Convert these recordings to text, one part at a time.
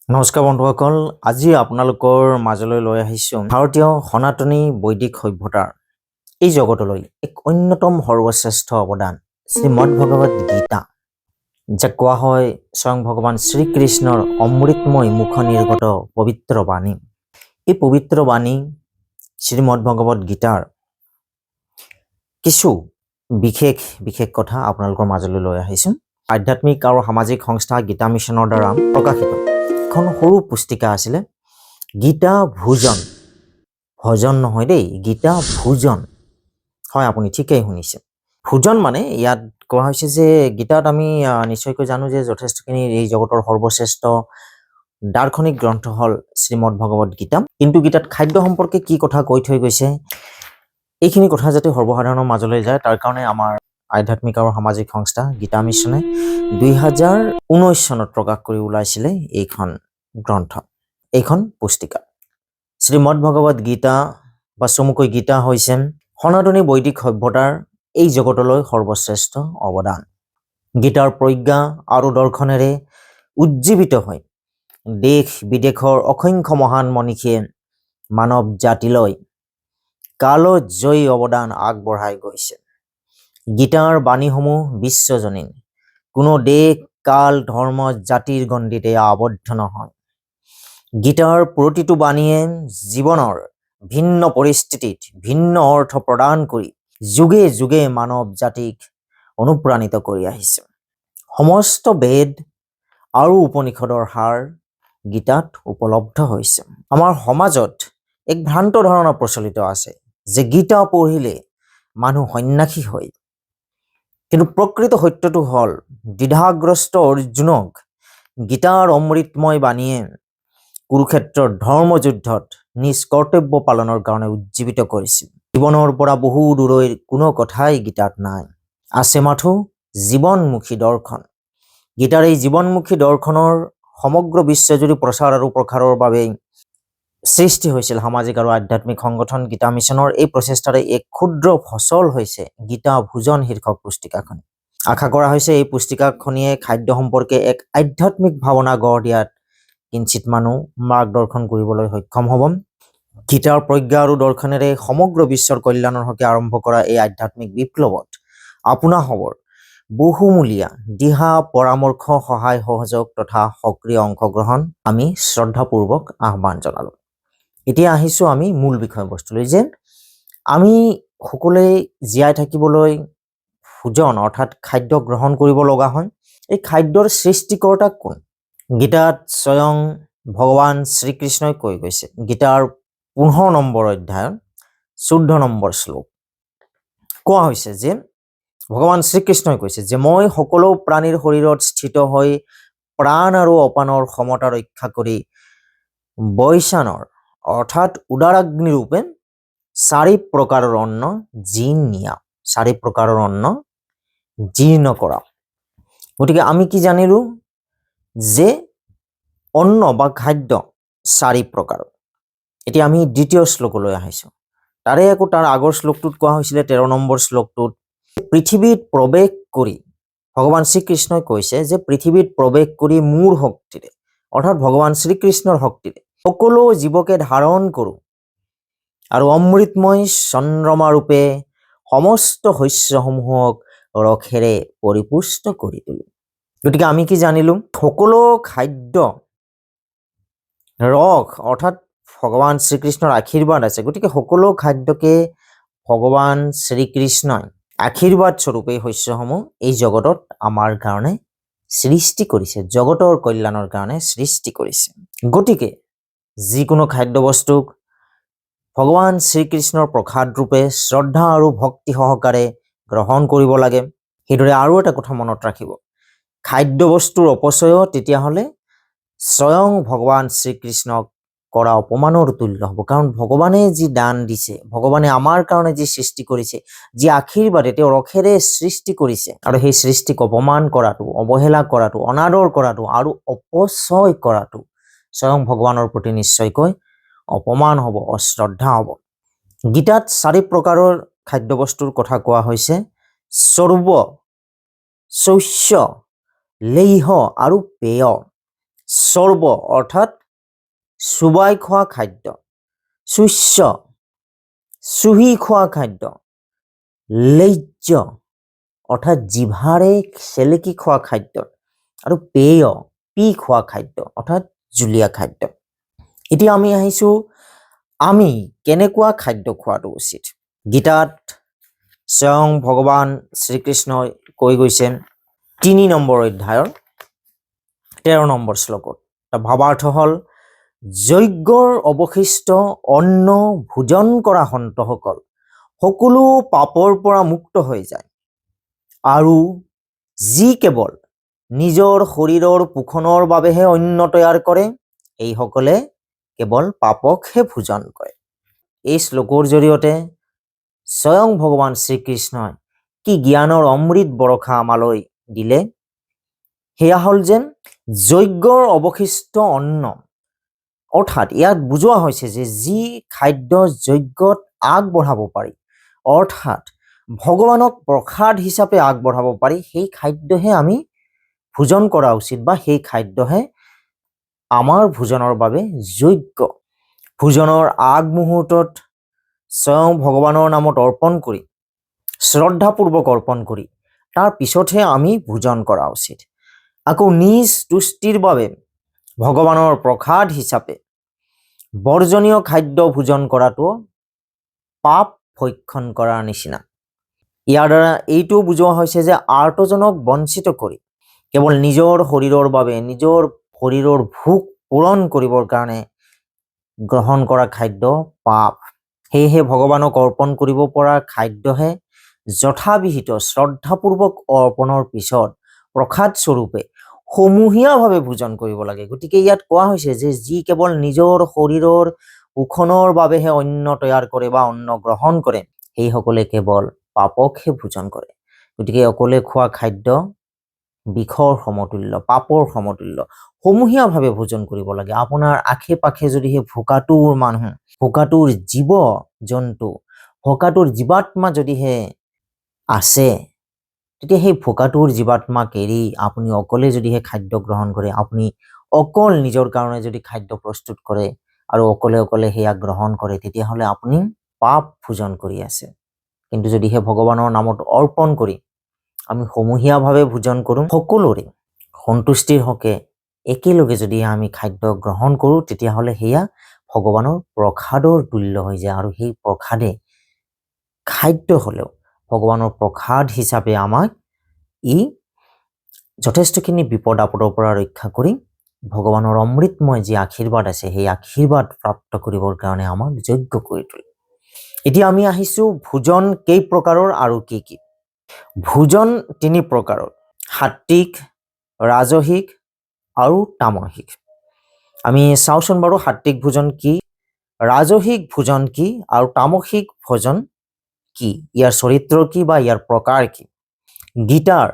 নমস্কাৰ বন্ধুসকল, আজি আপোনালোকৰ মাজলৈ লৈ আহিছোঁ ভাৰতীয় সনাতনী বৈদিক সভ্যতাৰ এই জগতলৈ এক অন্যতম সৰ্বশ্ৰেষ্ঠ অৱদান শ্ৰীমদ ভগৱদ গীতা, যাক কোৱা হয় স্বয়ং ভগৱান শ্ৰীকৃষ্ণৰ অমৃতময় মুখ নিৰ্গত পবিত্ৰ বাণী। এই পবিত্ৰ বাণী শ্ৰীমদ ভগৱদ গীতাৰ কিছু বিশেষ বিশেষ কথা আপোনালোকৰ মাজলৈ লৈ আহিছোঁ। আধ্যাত্মিক আৰু সামাজিক সংস্থা গীতা মিছনৰ দ্বাৰা প্ৰকাশিত এখন সৰু পুস্তিকা আছিলে গীতা ভোজন। ভজন নহয় দেই, গীতা ভোজন। হয়, আপুনি ঠিকেই শুনিছে। ভোজন মানে ইয়াত কোৱা হৈছে যে গীতাত আমি নিশ্চয়কৈ জানো যে যথেষ্টখিনি এই জগতৰ সৰ্বশ্ৰেষ্ঠ দাৰ্শনিক গ্ৰন্থ হ'ল শ্ৰীমদ ভগৱদ গীতা। কিন্তু গীতাত খাদ্য সম্পৰ্কে কি কথা কৈ থৈ গৈছে, এইখিনি কথা যাতে সৰ্বসাধাৰণৰ মাজলৈ যায় তাৰ কাৰণে আমাৰ আধ্যাত্মিক আৰু সামাজিক সংস্থা গীতা মিছনে 2019 চনত প্ৰকাশ কৰি ওলাইছিলে এইখন গ্ৰন্থ, এইখন পুস্তিকা। শ্ৰীমদ ভগৱদ গীতা বা চমুকৈ গীতা হৈছে সনাতনী বৈদিক সভ্যতাৰ এই জগতলৈ সৰ্বশ্ৰেষ্ঠ অৱদান। গীতাৰ প্ৰজ্ঞা আৰু দৰ্শনেৰে উজ্জীৱিত হৈ দেশ বিদেশৰ অসংখ্য মহান মনীষীয়ে মানৱ জাতিলৈ কালজয়ী অৱদান আগবঢ়াই গৈছে। গীতাৰ বাণীসমূহ বিশ্বজনীন, কোনো দেশ কাল ধৰ্ম জাতিৰ গণ্ডিতে আবদ্ধ নহয়। গীতাৰ প্ৰতিটো বাণীয়ে জীৱনৰ ভিন্ন পৰিস্থিতিত ভিন্ন অৰ্থ প্ৰদান কৰি যুগে যুগে মানৱ জাতিক অনুপ্ৰাণিত কৰি আহিছে। সমস্ত বেদ আৰু উপনিষদৰ সাৰ গীতাত উপলব্ধ হৈছে। আমাৰ সমাজত এক ভ্ৰান্ত ধাৰণা প্ৰচলিত আছে যে গীতা পঢ়িলে মানুহ সন্ন্যাসী হয়। কিন্তু প্ৰকৃত সত্যটো হ'ল দ্বিধাগ্ৰস্ত অৰ্জুনক গীতাৰ অমৃতময় বাণীয়ে কুৰুক্ষেত্ৰৰ ধৰ্মযুদ্ধত নিজ কৰ্তব্য পালনৰ কাৰণে উজ্জীৱিত কৰিছিল। জীৱনৰ পৰা বহু দূৰৈৰ কোনো কথাই গীতাত নাই, আছে মাথো জীৱনমুখী দৰ্শন। গীতাৰ এই জীৱনমুখী দৰ্শনৰ সমগ্ৰ বিশ্বজুৰি প্ৰচাৰ আৰু প্ৰসাৰৰ বাবে সৃষ্টি হৈছিল সামাজিক আৰু আধ্যাত্মিক সংগঠন গীতা মিছনৰ। এই প্ৰচেষ্টাৰে এক ক্ষুদ্ৰ ফচল হৈছে গীতা ভোজন শীৰ্ষক পুস্তিকাখন। আশা কৰা হৈছে এই পুস্তিকাখনিয়ে খাদ্য সম্পৰ্কে এক আধ্যাত্মিক ভাৱনা গঢ় দিয়াত কিঞ্চিত মানুহ মাৰ্গদৰ্শন কৰিবলৈ সক্ষম হ'ব। গীতাৰ প্ৰজ্ঞা আৰু দৰ্শনেৰে সমগ্ৰ বিশ্বৰ কল্যাণৰ হকে আৰম্ভ কৰা এই আধ্যাত্মিক বিপ্লৱত আপোনাসৱৰ বহুমূলীয়া দিহা পৰামৰ্শ সহায় সহযোগ তথা সক্ৰিয় অংশগ্ৰহণ আমি শ্ৰদ্ধাপূৰ্বক আহ্বান জনালোঁ। এতিয়া আহিছোঁ আমি মূল বিষয়বস্তুলৈ, যে আমি সকলোৱে জীয়াই থাকিবলৈ ভোজন অৰ্থাৎ খাদ্য গ্ৰহণ কৰিব লগা হয়। এই খাদ্যৰ সৃষ্টিকৰ্তা কোন? গীতাত স্বয়ং ভগৱান শ্ৰীকৃষ্ণই কৈ গৈছে। গীতাৰ 15 নম্বৰ অধ্যায়ৰ 14 নম্বৰ শ্লোক কোৱা হৈছে যে ভগৱান শ্ৰীকৃষ্ণই কৈছে যে মই সকলো প্ৰাণীৰ শৰীৰত স্থিত হৈ প্ৰাণ আৰু অপানৰ সমতা ৰক্ষা কৰি বৈশানৰ অৰ্থাৎ উদাৰাগ্নিৰূপে 4 প্ৰকাৰৰ অন্ন জিনিয়া, 4 প্ৰকাৰৰ অন্ন জীৰ্ণ কৰা। গতিকে আমি কি জানিলো যে অন্ন বা খাদ্য 4 প্ৰকাৰ। এতিয়া আমি দ্বিতীয় শ্লোকলৈ আহিছোঁ। তাৰে আকৌ তাৰ আগৰ শ্লোকটোত কোৱা হৈছিলে 13 নম্বৰ শ্লোকটোত পৃথিৱীত প্ৰৱেশ কৰি ভগৱান শ্ৰীকৃষ্ণই কৈছে যে পৃথিৱীত প্ৰৱেশ কৰি মোৰ শক্তিৰে অৰ্থাৎ ভগৱান শ্ৰীকৃষ্ণৰ শক্তিৰে সকলো জীৱকে ধাৰণ কৰোঁ আৰু অমৃতময় চন্দ্ৰমা ৰূপে সমস্ত শস্যসমূহক ৰসেৰে পৰিপুষ্ট কৰি তোলো। গতিকে আমি কি জানিলো, সকলো খাদ্য ৰস অৰ্থাৎ ভগৱান শ্ৰীকৃষ্ণৰ আশীৰ্বাদ আছে। গতিকে সকলো খাদ্যকে ভগৱান শ্ৰীকৃষ্ণই আশীৰ্বাদ স্বৰূপে শস্যসমূহ এই জগতত আমাৰ কাৰণে সৃষ্টি কৰিছে, জগতৰ কল্যাণৰ কাৰণে সৃষ্টি কৰিছে। গতিকে যিকোনো খাদ্যবস্তুক ভগৱান শ্ৰীকৃষ্ণৰ প্ৰসাদ ৰূপে শ্ৰদ্ধা আৰু ভক্তি সহকাৰে গ্ৰহণ কৰিব লাগে। সেইদৰে আৰু এটা কথা মনত ৰাখিব, খাদ্যবস্তুৰ অপচয় তেতিয়াহ'লে স্বয়ং ভগৱান শ্ৰীকৃষ্ণক কৰা অপমানৰ তুল্য হ'ব। কাৰণ ভগৱানে যি দান দিছে, ভগৱানে আমাৰ কাৰণে যি সৃষ্টি কৰিছে, যি আশীৰ্বাদে তেওঁ ৰসেৰে সৃষ্টি কৰিছে, আৰু সেই সৃষ্টিক অপমান কৰাটো, অৱহেলা কৰাটো, অনাদৰ কৰাটো আৰু অপচয় কৰাটো স্বয়ং ভগৱানৰ প্ৰতি নিশ্চয়কৈ অপমান হ'ব, অশ্ৰদ্ধা হ'ব। গীতাত 4 প্ৰকাৰৰ খাদ্যবস্তুৰ কথা কোৱা হৈছে। চৰ্ব, শস্য, লেহ্য আৰু পেয়। চৰ্ব অৰ্থাৎ চুবাই খোৱা খাদ্য, শুষ্য চুহি খোৱা খাদ্য, লেহ্য অৰ্থাৎ জিভাৰে চেলেকি খোৱা খাদ্য, আৰু পেয় পি খোৱা খাদ্য অৰ্থাৎ জুলীয়া খাদ্য। এতিয়া আমি আহিছোঁ আমি কেনেকুৱা খাদ্য খোৱাটো উচিত। গীতাত স্বয়ং ভগৱান শ্ৰীকৃষ্ণই কৈ গৈছে ৩ নম্বৰ অধ্যায়ৰ ১৩ নম্বৰ শ্লোকত। ভাৱাৰ্থ হ'ল যজ্ঞৰ অৱশিষ্ট অন্ন ভোজন কৰা সন্তসকল সকলো পাপৰ পৰা মুক্ত হৈ যায়, আৰু যি কেৱল নিজৰ শৰীৰৰ পোষণৰ বাবেহে অন্ন তৈয়াৰ কৰে এইসকলে কেৱল পাপকহে ভোজন কৰে। এই শ্লোকৰ জৰিয়তে স্বয়ং ভগৱান শ্ৰীকৃষ্ণই কি জ্ঞানৰ অমৃত বৰষা আমালৈ দিলে। সেয়া হ'ল যেন যজ্ঞৰ অৱশিষ্ট অন্ন, অৰ্থাৎ ইয়াত বুজোৱা হৈছে যে যি খাদ্য যজ্ঞত আগবঢ়াব পাৰি, অৰ্থাৎ ভগৱানক প্ৰসাদ হিচাপে আগবঢ়াব পাৰি, সেই খাদ্যহে আমি ভোজন কৰা উচিত, বা সেই খাদ্যহে আমাৰ ভোজনৰ বাবে যোগ্য। ভোজনৰ আগমুহূৰ্তত স্বয়ং ভগৱানৰ নামত অৰ্পণ কৰি, শ্ৰদ্ধাপূৰ্বক অৰ্পণ কৰি তাৰ পিছতহে আমি ভোজন কৰা উচিত। আকৌ নিজ তুষ্টিৰ বাবে ভগৱানৰ প্ৰসাদ হিচাপে বৰ্জনীয় খাদ্য ভোজন কৰাটো পাপ ভক্ষণ কৰাৰ নিচিনা। ইয়াৰ দ্বাৰা এইটো বুজোৱা হৈছে যে আৰ্তজনক বঞ্চিত কৰি কেৱল নিজৰ শৰীৰৰ বাবে, নিজৰ শৰীৰৰ ভোক পূৰণ কৰিবৰ কাৰণে গ্ৰহণ কৰা খাদ্য পাপ। সেয়েহে ভগৱানক অৰ্পণ কৰিব পৰা খাদ্যহে যথাবিহিত শ্ৰদ্ধাপূৰ্বক অৰ্পণৰ পিছত প্ৰসাদ স্বৰূপে সমূহীয়াভাৱে ভোজন কৰিব লাগে। গতিকে ইয়াত কোৱা হৈছে যে যি কেৱল নিজৰ শৰীৰৰ পোষণৰ বাবেহে অন্ন তৈয়াৰ কৰে বা অন্ন গ্ৰহণ কৰে সেইসকলে কেৱল পাপকহে ভোজন কৰে। গতিকে অকলে খোৱা খাদ্য বিষৰ সমতুল্য, পাপৰ সমতুল্য। সমূহীয়াভাৱে ভোজন কৰিব লাগে। আপোনাৰ আশে পাশে যদিহে ভোকাতুৰ মানুহ, ভোকাতুৰ জীৱ জন্তু, ভোকাতুৰ জীৱাত্মা যদিহে আছে, তেতিয়া সেই ভোকাতুৰ জীৱাত্মাক এৰি আপুনি অকলে যদিহে খাদ্য গ্ৰহণ কৰে, আপুনি অকল নিজৰ কাৰণে যদি খাদ্য প্ৰস্তুত কৰে আৰু অকলে অকলে সেয়া গ্ৰহণ কৰে, তেতিয়াহ'লে আপুনি পাপ ভোজন কৰি আছে। কিন্তু যদিহে ভগৱানৰ নামত অৰ্পণ কৰি আমি সমূহীয়াভাৱে ভোজন কৰোঁ, সকলোৰে সন্তুষ্টিৰ হকে একেলগে যদি আমি খাদ্য গ্ৰহণ কৰোঁ, তেতিয়াহ'লে সেয়া ভগৱানৰ প্ৰসাদৰ তুল্য হৈ যায়। আৰু সেই প্ৰসাদে খাদ্য হ'লেও ভগৱানৰ প্ৰসাদ হিচাপে আমাক ই যথেষ্টখিনি বিপদ আপদৰ পৰা ৰক্ষা কৰি ভগৱানৰ অমৃতময় যি আশীৰ্বাদ আছে সেই আশীৰ্বাদ প্ৰাপ্ত কৰিবৰ কাৰণে আমাক যোগ্য কৰি তোলে। এতিয়া আমি আহিছোঁ ভোজন কেই প্ৰকাৰৰ আৰু কি কি। ভোজন 3 প্ৰকাৰৰ: সাত্বিক, ৰাজসিক আৰু তামসিক। আমি চাওঁচোন বাৰু সাত্বিক ভোজন কি, ৰাজসিক ভোজন কি আৰু তামসিক ভোজন কি, ইয়াৰ চৰিত্ৰ কি বা ইয়াৰ প্ৰকাৰ কি। গীতাৰ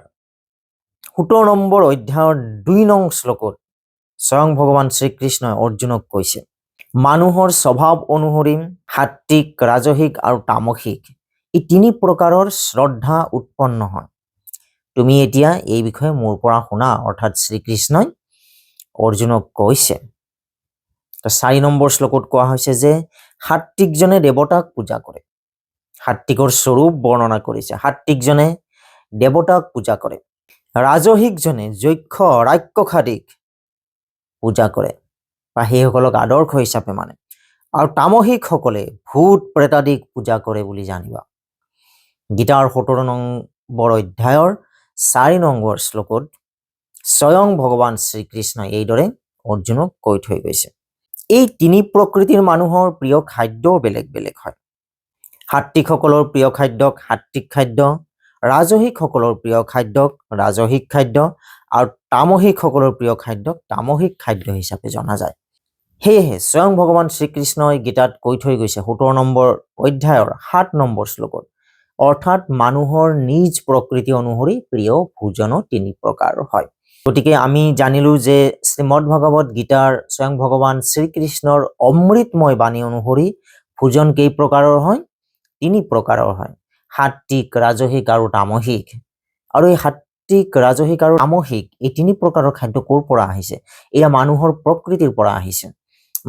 17 নম্বৰ অধ্যায়ৰ 2 নং শ্লোকত স্বয়ং ভগৱান শ্ৰীকৃষ্ণই অৰ্জুনক কৈছে, মানুহৰ স্বভাৱ অনুসৰি সাত্বিক, ৰাজসিক আৰু তামসিক এই 3 প্ৰকাৰৰ শ্ৰদ্ধা উৎপন্ন হয়। তুমি এতিয়া এই বিষয়ে মোৰ পৰা শুনা, অৰ্থাৎ শ্ৰীকৃষ্ণই অৰ্জুনক কৈছে। 4 নম্বৰ শ্লোকত কোৱা হৈছে যে সাত্বিকজনে দেৱতাক পূজা কৰে। সাত্বিকৰ স্বৰূপ বৰ্ণনা কৰিছে। সাত্বিকজনে দেৱতাক পূজা কৰে। ৰাজসিকজনে যক্ষ, ৰাক্ষসাদিক পূজা কৰে বা সেইসকলক আদৰ্শ হিচাপে মানে। আৰু তামসিকসকলে ভূত প্ৰেতাদিক পূজা কৰে বুলি জানিবা। গীতাৰ 17 নম্বৰ অধ্যায়ৰ 4 নম্বৰ শ্লোকত স্বয়ং ভগৱান শ্ৰীকৃষ্ণই এইদৰে অৰ্জুনক কৈ থৈ গৈছে। এই 3 প্ৰকৃতিৰ মানুহৰ প্ৰিয় খাদ্যও বেলেগ বেলেগ হয়। সাত্বিকসকলৰ প্ৰিয় খাদ্যক সাত্বিক খাদ্য, ৰাজসিকসকলৰ প্ৰিয় খাদ্যক ৰাজসিক খাদ্য আৰু তামসিকসকলৰ প্ৰিয় খাদ্যক তামসিক খাদ্য হিচাপে জনা যায়। সেয়েহে স্বয়ং ভগৱান শ্ৰীকৃষ্ণই গীতাত কৈ থৈ গৈছে 17 নম্বৰ অধ্যায়ৰ 7 নম্বৰ শ্লোকত, অৰ্থাৎ মানুহৰ নিজ প্ৰকৃতি অনুসৰি প্ৰিয় ভোজনো 3 প্ৰকাৰৰ হয়। গতিকে আমি জানিলোঁ যে শ্ৰীমদ্ভাগৱত গীতাৰ স্বয়ং ভগৱান শ্ৰীকৃষ্ণৰ অমৃতময় বাণী অনুসৰি ভোজন কেই প্ৰকাৰৰ হয়? 3 প্ৰকাৰৰ হয়: সাত্বিক, ৰাজসিক আৰু তামসিক। আৰু এই সাত্বিক, ৰাজসিক আৰু তামসিক এই তিনি প্ৰকাৰৰ খাদ্য ক'ৰ পৰা আহিছে? এয়া মানুহৰ প্ৰকৃতিৰ পৰা আহিছে।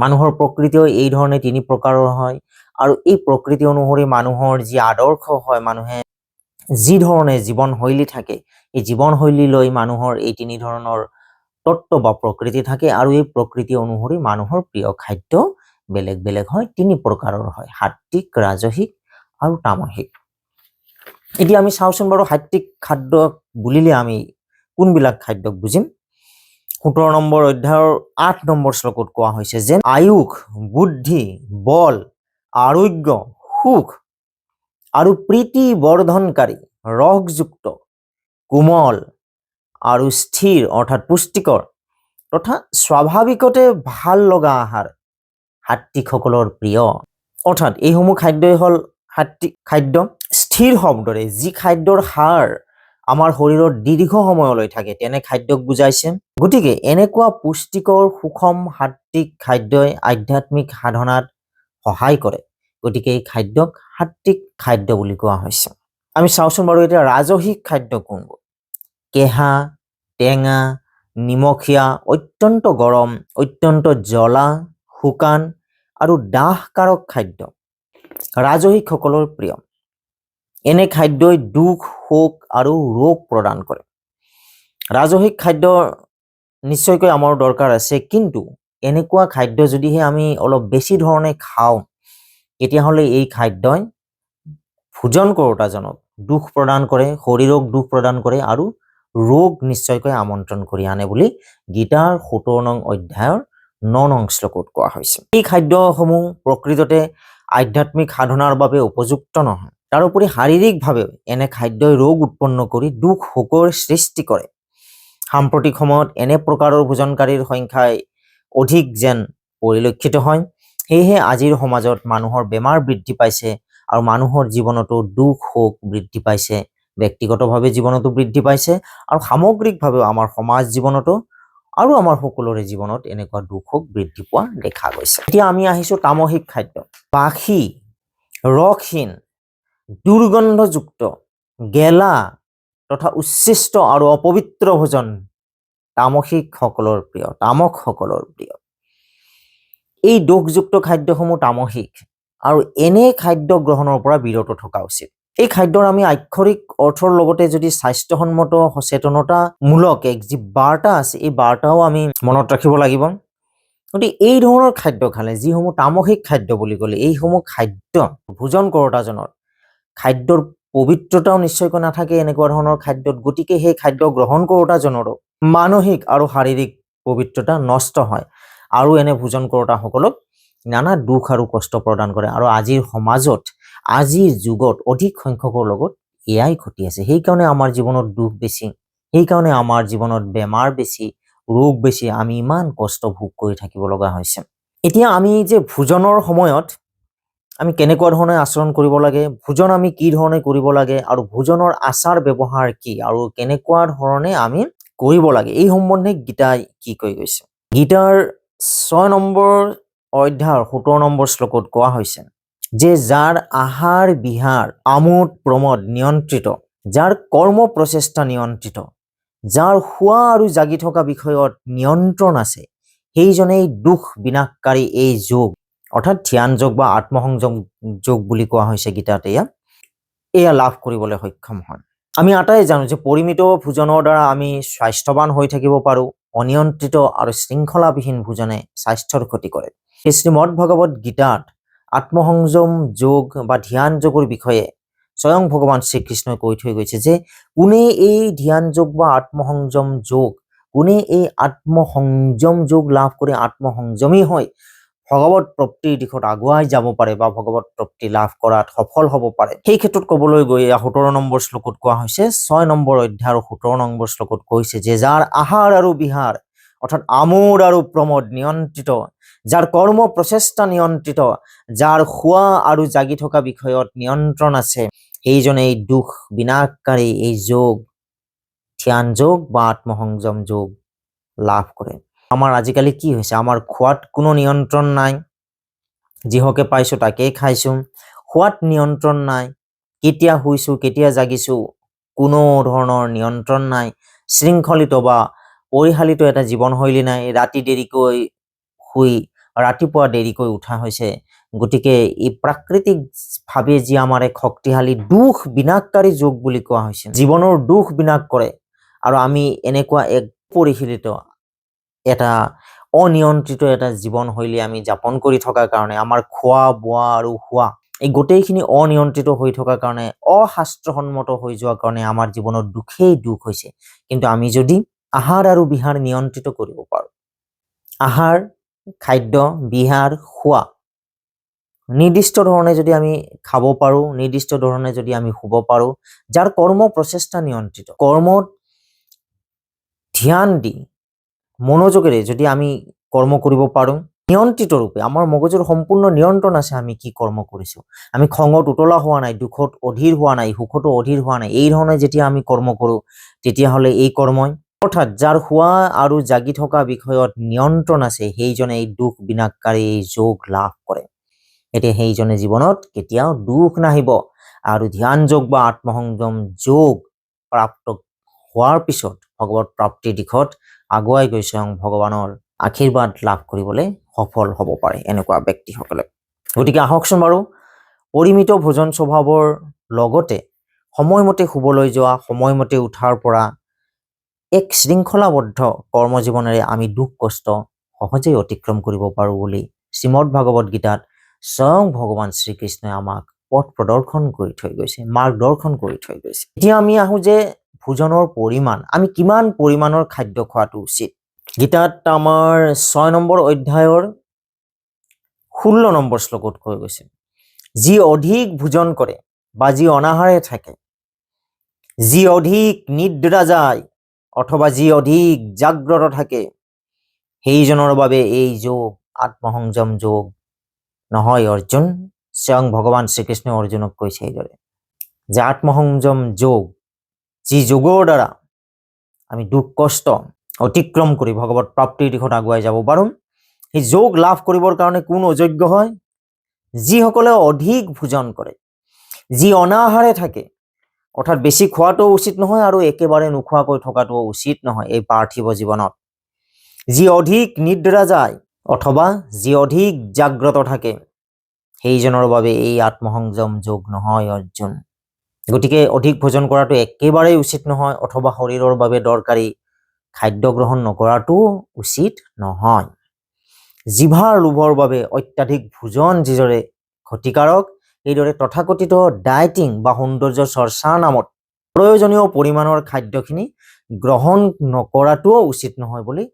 মানুহৰ প্ৰকৃতিও এই ধৰণে তিনি প্ৰকাৰৰ হয় আৰু এই প্ৰকৃতি অনুসৰি মানুহৰ যি আদৰ্শ হয়, মানুহে যি ধৰণে জীৱনশৈলী থাকে, এই জীৱনশৈলী লৈ মানুহৰ এই তিনি ধৰণৰ তত্ত্ব বা প্ৰকৃতি থাকে আৰু এই প্ৰকৃতি অনুসৰি মানুহৰ প্ৰিয় খাদ্য বেলেগ বেলেগ হয়, তিনি প্ৰকাৰৰ হয়, সাত্বিক, ৰাজসিক আৰু তামসিক। এতিয়া আমি চাওঁচোন বাৰু সাত্বিক খাদ্য বুলিলে আমি কোনবিলাক খাদ্যক বুজিম? 17 নম্বৰ অধ্যায়ৰ 8 নম্বৰ শ্লোকত কোৱা হৈছে যে আয়ুস, বুদ্ধি, বল, আৰোগ্য, সুখ আৰু প্ৰীতি বৰ্ধনকাৰী, ৰসযুক্ত, কোমল আৰু স্থিৰ অৰ্থাৎ পুষ্টিকৰ তথা স্বাভাৱিকতে ভাল লগা আহাৰ সাত্বিকসকলৰ প্ৰিয়। অৰ্থাৎ এইসমূহ খাদ্যই হ'ল সাত্বিক খাদ্য। স্থিৰ শব্দৰে যি খাদ্যৰ সাৰ আমাৰ শৰীৰত দীৰ্ঘ সময়লৈ থাকে তেনে খাদ্যক বুজাইছে। গতিকে এনেকুৱা পুষ্টিকৰ সুষম সাত্বিক খাদ্যই আধ্যাত্মিক সাধনাত সহায় কৰে। গতিকে এই খাদ্যক সাত্বিক খাদ্য বুলি কোৱা হৈছে। আমি চাওঁচোন বাৰু এতিয়া ৰাজসিক খাদ্য কোনবোৰ? কেহা, টেঙা, নিমখীয়া, অত্যন্ত গৰম, অত্যন্ত জ্বলা, শুকান আৰু দাহকাৰক খাদ্য ৰাজসিকসকলৰ প্ৰিয়। এনে খাদ্যই দুখ, শোক আৰু ৰোগ প্ৰদান কৰে। ৰাজসিক খাদ্য নিশ্চয়কৈ আমাৰ দৰকাৰ আছে, কিন্তু এনেকুৱা খাদ্য যদিহে আমি অলপ বেছি ধৰণে খাওঁ তেতিয়াহ'লে এই খাদ্যই ভোজন কৰোঁতাজনক দুখ প্ৰদান কৰে, শৰীৰক দুখ প্ৰদান কৰে আৰু ৰোগ নিশ্চয়কৈ আমন্ত্ৰণ কৰি আনে বুলি গীতাৰ 17 নং অধ্যায়ৰ 9 নং শ্লোকত কোৱা হৈছে। এই খাদ্যসমূহ প্ৰকৃততে আধ্যাত্মিক সাধনাৰ বাবে উপযুক্ত নহয়। তাৰোপৰি শাৰীৰিকভাৱেও এনে খাদ্যই ৰোগ উৎপন্ন কৰি দুখ, শোকৰ সৃষ্টি কৰে। সাম্প্ৰতিক সময়ত এনে প্ৰকাৰৰ ভোজনকাৰীৰ সংখ্যাই অধিক যেন পৰিলক্ষিত হয়। সেয়েহে আজিৰ সমাজত মানুহৰ বেমাৰ বৃদ্ধি পাইছে আৰু মানুহৰ জীৱনতো দুখ, শোক বৃদ্ধি পাইছে, ব্যক্তিগতভাৱে জীৱনতো বৃদ্ধি পাইছে আৰু সামগ্ৰিকভাৱেও আমাৰ সমাজ জীৱনতো আৰু আমাৰ সকলোৰে জীৱনত এনেকুৱা দুখ, শোক বৃদ্ধি পোৱা দেখা গৈছে। এতিয়া আমি আহিছোঁ তামসিক খাদ্য। বাসি, ৰসহীন, দুৰ্গন্ধযুক্ত, গেলা তথা উচ্ছিষ্ট আৰু অপবিত্ৰ ভোজন তামসিকসকলৰ প্ৰিয়, তামসকলৰ প্ৰিয়। এই দোষযুক্ত খাদ্যসমূহ তামসিক আৰু এনে খাদ্য গ্ৰহণৰ পৰা বিৰত থকা উচিত। এই খাদ্যৰ আমি আক্ষৰিক অৰ্থৰ লগতে যদি স্বাস্থ্যসন্মত সচেতনতামূলক এক যি বাৰ্তা আছে, এই বাৰ্তাও আমি মনত ৰাখিব লাগিব। গতিকে এই ধৰণৰ খাদ্য খালে, যিসমূহ তামসিক খাদ্য বুলি ক'লে, এইসমূহ খাদ্য ভোজন কৰোঁতাজনৰ খাদ্যৰ পবিত্ৰতাও নিশ্চয়কৈ নাথাকে এনেকুৱা ধৰণৰ খাদ্যত। গতিকে সেই খাদ্য গ্ৰহণ কৰোঁতাজনৰো মানসিক আৰু শাৰীৰিক পবিত্ৰতা নষ্ট হয় আৰু এনে ভোজন কৰোঁতাসকলক নানা দুখ আৰু কষ্ট প্ৰদান কৰে। আৰু আজিৰ সমাজত, আজিৰ যুগত অধিক সংখ্যকৰ লগত এয়াই ঘটি আছে। সেইকাৰণে আমাৰ জীৱনত দুখ বেছি, সেইকাৰণে আমাৰ জীৱনত বেমাৰ বেছি, ৰোগ বেছি, আমি ইমান কষ্ট ভোগ কৰি থাকিব লগা হৈছে। এতিয়া আমি যে ভোজনৰ সময়ত আমি কেনেকুৱা ধৰণে আচৰণ কৰিব লাগে, ভোজন আমি কি ধৰণে কৰিব লাগে আৰু ভোজনৰ আচাৰ ব্যৱহাৰ কি আৰু কেনেকুৱা ধৰণে আমি কৰিব লাগে, এই সম্বন্ধে গীতাই কি কৈ গৈছে? গীতাৰ 6 নম্বৰ অধ্যায়ৰ 17 নম্বৰ শ্লোকত কোৱা হৈছে যে যাৰ আহাৰ বিহাৰ আমোদ প্ৰমোদ নিয়ন্ত্ৰিত, যাৰ কৰ্ম প্ৰচেষ্টা নিয়ন্ত্ৰিত, যাৰ খোৱা আৰু জাগি থকা বিষয়ত নিয়ন্ত্ৰণ আছে, সেইজনেই দুখ বিনাশকাৰী এই যোগ অৰ্থাৎ ধ্যান যোগ বা আত্মসংযম যোগ বুলি কোৱা হৈছে গীতাত, এয়া লাভ কৰিবলৈ সক্ষম হয়। আমি আটাই জানো যে পৰিমিত ভোজনৰ দ্বাৰা আমি স্বাস্থ্যৱান হৈ থাকিব পাৰোঁ। অনিয়ন্ত্ৰিত আৰু শৃংখলাবিহীন ভোজনে স্বাস্থ্যৰ ক্ষতি কৰে। শ্ৰীমদ ভগৱত গীতাত আত্মসংযম যোগ বা ধ্যান যোগৰ বিষয়ে স্বয়ং ভগৱান শ্ৰীকৃষ্ণই কৈ থৈ গৈছে যে কোনে এই ধ্যান যোগ বা আত্মসংযম যোগ, কোনে এই আত্মসংযম যোগ লাভ কৰি আত্মসংযমী হয় ভগৱত প্ৰাপ্তিৰ দিশত আগুৱাই যাব পাৰে বা ভগৱত প্ৰাপ্তি লাভ কৰাত সফল হ'ব পাৰে। সেই ক্ষেত্ৰত ক'বলৈ গৈ 17 নম্বৰ শ্লোকত কোৱা হৈছে, 6 নম্বৰ অধ্যায়ৰ 17 নম্বৰ শ্লোকত কৈছে যে যাৰ আহাৰ আৰু বিহাৰ অৰ্থাৎ আমোদ আৰু প্ৰমোদ নিয়ন্ত্ৰিত, যাৰ কৰ্ম প্ৰচেষ্টা নিয়ন্ত্ৰিত, যাৰ খোৱা আৰু জাগি থকা বিষয়ত নিয়ন্ত্ৰণ আছে, সেইজনেই দুখ বিনাশকাৰী এই যোগ, ধ্যান যোগ বা আত্মসংযম যোগ লাভ কৰে। আমাৰ আজিকালি কি হৈছে, আমাৰ খোৱাত কোনো নিয়ন্ত্ৰণ নাই, যিহকে পাইছোঁ তাকেই খাইছোঁ। খোৱাত নিয়ন্ত্ৰণ নাই, কেতিয়া শুইছোঁ কেতিয়া জাগিছোঁ কোনো ধৰণৰ নিয়ন্ত্ৰণ নাই, শৃংখলিত বা পৰিশালিত এটা জীৱনশৈলী নাই, ৰাতি দেৰিকৈ শুই ৰাতিপুৱা দেৰিকৈ উঠা হৈছে। গতিকে এই প্ৰাকৃতিকভাৱে যি আমাৰ এক শক্তিশালী দুখ বিনাশকাৰী যোগ বুলি কোৱা হৈছে, জীৱনৰ দুখ বিনাশ কৰে। আৰু আমি এনেকুৱা এক পৰিশীলিত এটা অনিয়ন্ত্ৰিত এটা জীৱনশৈলী আমি যাপন কৰি থকাৰ কাৰণে আমাৰ খোৱা বোৱা আৰু শোৱা এই গোটেইখিনি অনিয়ন্ত্ৰিত হৈ থকাৰ কাৰণে, অশাস্ত্ৰসন্মত হৈ যোৱাৰ কাৰণে আমাৰ জীৱনত দুখেই দুখ হৈছে। কিন্তু আমি যদি আহাৰ আৰু বিহাৰ নিয়ন্ত্ৰিত কৰিব পাৰোঁ, আহাৰ, খাদ্য, বিহাৰ, খোৱা নিৰ্দিষ্ট ধৰণে যদি আমি খাব পাৰোঁ, নিৰ্দিষ্ট ধৰণে যদি আমি শুব পাৰোঁ, যাৰ কৰ্ম প্ৰচেষ্টা নিয়ন্ত্ৰিত, কৰ্মত ধ্যান দি মনোযোগেৰে যদি আমি কৰ্ম কৰিব পাৰোঁ, নিয়ন্ত্ৰিত ৰূপে আমাৰ মগজুৰ সম্পূৰ্ণ নিয়ন্ত্ৰণ আছে আমি কি কৰ্ম কৰিছোঁ, আমি খঙত উতলা হোৱা নাই, দুখত অধীৰ হোৱা নাই, সুখতো অধীৰ হোৱা নাই, এই ধৰণে যেতিয়া আমি কৰ্ম কৰোঁ, তেতিয়াহ'লে এই কৰ্মই, অৰ্থাৎ যাৰ শোৱা আৰু জাগি থকা বিষয়ত নিয়ন্ত্ৰণ আছে, সেইজনে এই দুখ বিনাশকাৰী এই যোগ লাভ কৰে। এতিয়া সেইজনে জীৱনত কেতিয়াও দুখ নাহিব। আৰু ধ্যান যোগ বা আত্মসংযম যোগ প্ৰাপ্ত হোৱাৰ পিছত ভগৱত প্ৰাপ্তিৰ দিশত আগুৱাই গৈ স্বয়ং ভগৱানৰ আশীৰ্বাদ লাভ কৰিবলৈ সফল হ'ব পাৰে এনেকুৱা ব্যক্তিসকলে। গতিকে আহকচোন বাৰু পৰিমিত ভোজন স্বভাৱৰ লগতে সময়মতে শুবলৈ যোৱা, সময়মতে উঠাৰ পৰা এক শৃংখলাবদ্ধ কৰ্মজীৱনেৰে আমি দুখ কষ্ট সহজেই অতিক্ৰম কৰিব পাৰোঁ বুলি শ্ৰীমদ ভাগৱত গীতাত স্বয়ং ভগৱান শ্ৰীকৃষ্ণই আমাক পথ প্ৰদৰ্শন কৰি থৈ গৈছে, মাৰ্গদৰ্শন কৰি থৈ গৈছে। এতিয়া আমি আহোঁ যে ভোজনৰ পৰিমাণ, আমি কিমান পৰিমাণৰ খাদ্য খোৱাটো উচিত। গীতাত আমাৰ 6 নম্বৰ অধ্যায়ৰ 16 নম্বৰ শ্লোকত কৈ গৈছে, যি অধিক ভোজন কৰে বা যি অনাহাৰে থাকে, যি অধিক নিদ্ৰা যায় অথবা যি অধিক জাগ্ৰত থাকে, সেইজনৰ বাবে এই যোগ আত্মসংযম যোগ নহয় অৰ্জুন। স্বয়ং ভগৱান শ্ৰীকৃষ্ণই অৰ্জুনক কৈছে এইদৰে যে আত্মসংযম যোগ, যি যোগৰ দ্বাৰা আমি দুখ কষ্ট অতিক্ৰম কৰি ভগৱত প্ৰাপ্তিৰ দিশত আগুৱাই যাব পাৰোঁ, সেই যোগ লাভ কৰিবৰ কাৰণে কোন অযোগ্য হয়? যিসকলে অধিক ভোজন কৰে, যি অনাহাৰে থাকে, অৰ্থাৎ বেছি খোৱাটো উচিত নহয় আৰু একেবাৰে নোখোৱাকৈ থকাটো উচিত নহয় এই পাৰ্থিৱ জীৱনত। যি অধিক নিদ্ৰা যায় অথবা যি অধিক জাগ্ৰত থাকে, সেইজনৰ বাবে এই আত্মসংযম যোগ নহয় অৰ্জুন। গতিকে অধিক ভোজন কৰাটো একেবাৰেই উচিত নহয়, অথবা শৰীৰৰ বাবে দৰকাৰী খাদ্য গ্ৰহণ নকৰাটো উচিত নহয়। জিভাৰ লোভৰ বাবে অত্যাধিক ভোজন যিদৰে ক্ষতিকাৰক, এইদৰে তথাকথিত ডায়েটিং বা সৌন্দৰ্য চৰ্চাৰ নামত প্ৰয়োজনীয় পৰিমাণৰ খাদ্যখিনি গ্ৰহণ নকৰাটোও উচিত নহয় বুলি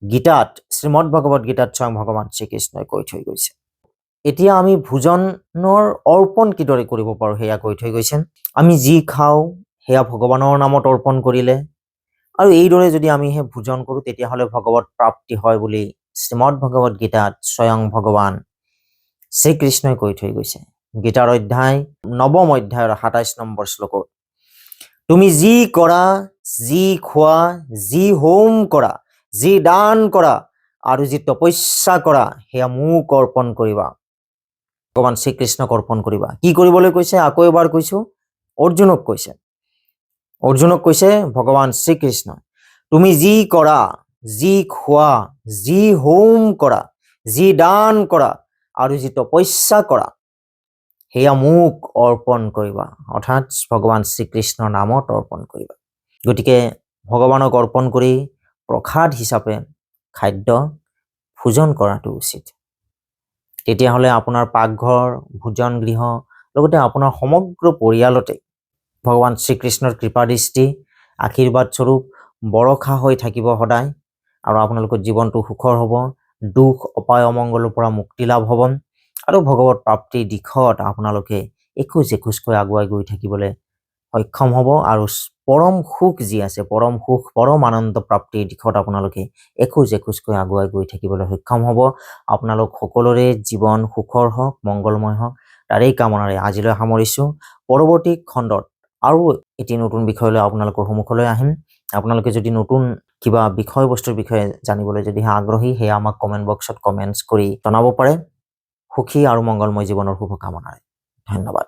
গীতাত, শ্ৰীমদ ভাগৱত গীতাত স্বয়ং ভগৱান শ্ৰীকৃষ্ণই কৈ থৈ গৈছে। এতিয়া আমি ভোজনৰ অৰ্পণ কিদৰে কৰিব পাৰোঁ সেয়া কৈ থৈ গৈছে। আমি যি খাওঁ সেয়া ভগৱানৰ নামত অৰ্পণ কৰিলে আৰু এইদৰে যদি আমি সেই ভোজন কৰোঁ, তেতিয়াহ'লে ভগৱত প্ৰাপ্তি হয় বুলি শ্ৰীমদ ভাগৱত গীতাত স্বয়ং ভগৱান শ্ৰীকৃষ্ণই কৈ থৈ গৈছে। গীতাৰ অধ্যায় 9 অধ্যায়ৰ 27 নম্বৰ শ্লোকত, তুমি যি কৰা, যি খোৱা, যি হোম কৰা, যি দান কৰা আৰু যি তপস্যা কৰা, সেয়া মোক অৰ্পণ কৰিবা। ভগৱান শ্ৰীকৃষ্ণক অৰ্পণ কৰিবা। কি কৰিবলৈ কৈছে? আকৌ এবাৰ কৈছোঁ, অৰ্জুনক কৈছে। অৰ্জুনক কৈছে ভগৱান শ্ৰীকৃষ্ণ, তুমি যি কৰা, যি খোৱা, যি হোম কৰা, যি দান কৰা আৰু যি তপস্যা কৰা, সেয়া মোক অৰ্পণ কৰিবা। অৰ্থাৎ ভগৱান শ্ৰীকৃষ্ণৰ নামত অৰ্পণ কৰিবা। গতিকে ভগৱানক অৰ্পণ কৰি প্ৰসাদ হিচাপে খাদ্য ভোজন কৰাটো উচিত। তেতিয়াহ'লে আপোনাৰ পাকঘৰ, ভোজন গৃহ, লগতে আপোনাৰ সমগ্ৰ পৰিয়ালতে ভগৱান শ্ৰীকৃষ্ণৰ কৃপাদৃষ্টি, আশীৰ্বাদ স্বৰূপ বৰষা হৈ থাকিব সদায়, আৰু আপোনালোকৰ জীৱনটো সুখৰ হ'ব, দুখ অপায় অমংগলৰ পৰা মুক্তি লাভ হ'ব, আৰু ভগৱত প্ৰাপ্তিৰ দিশত আপোনালোকে এখোজ এখোজকৈ আগুৱাই গৈ থাকিবলৈ সক্ষম হ'ব, আৰু পৰম সুখ যি আছে, পৰম সুখ, পৰম আনন্দ প্ৰাপ্তিৰ দিশত আপোনালোকে এখোজ এখোজকৈ আগুৱাই গৈ থাকিবলৈ সক্ষম হ'ব। আপোনালোক সকলোৰে জীৱন সুখৰ হওক, মংগলময় হওক, তাৰেই কামনাৰে আজিলৈ সামৰিছোঁ। পৰৱৰ্তী খণ্ডত আৰু এটি নতুন বিষয় লৈ আপোনালোকৰ সন্মুখলৈ আহিম। আপোনালোকে যদি নতুন কিবা বিষয়বস্তুৰ বিষয়ে জানিবলৈ যদিহে আগ্ৰহী, সেয়া আমাক কমেণ্ট বক্সত কমেণ্টছ কৰি জনাব পাৰে। সুখী আৰু মংগলময় জীৱনৰ শুভকামনাৰে ধন্যবাদ।